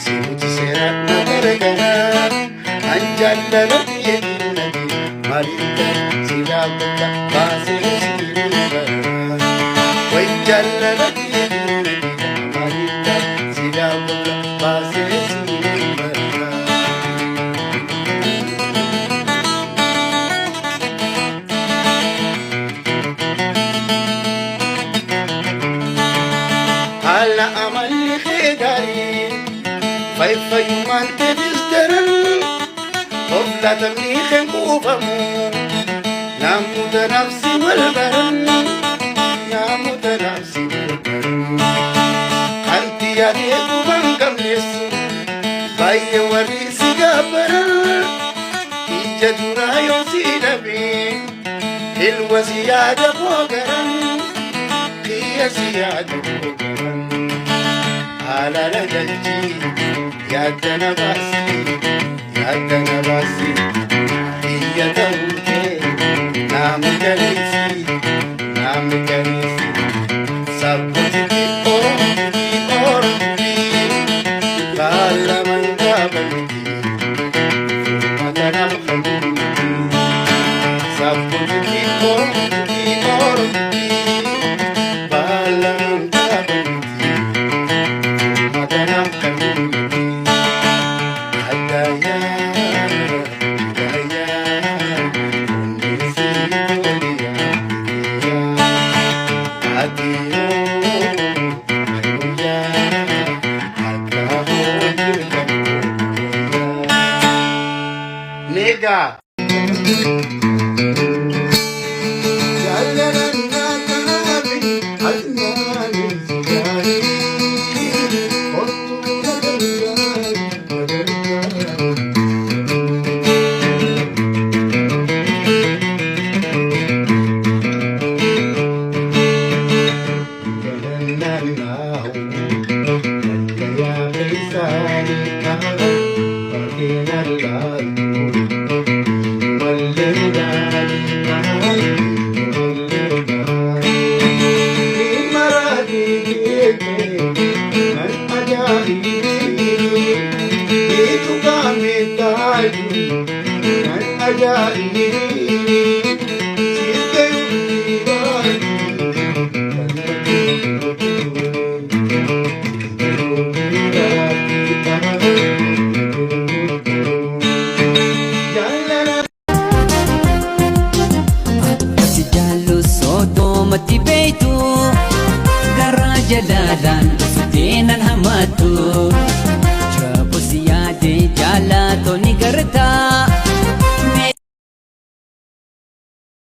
Simuti serat nagaragara anjalala yenadi malika silabaka basira silibara wajjalala yenadi malika silabaka basira silibara ala amali khidari faifa yumante bizdaran ofla tamlikhen kufamu namuta nafsi walbaran namuta nafsi walbaran anti yadeku bankamnes baye warisi gabaran ija durayo sidabi hilwa ziyada bogaran hiya ziyada bogaran ala la jalji yadana basi iya tauke nam kanisi sabti or bala manga banti matanam khamti sabti or bala manga banti matanam khamti Nega mati beitu gara jalalan sutinan hamatu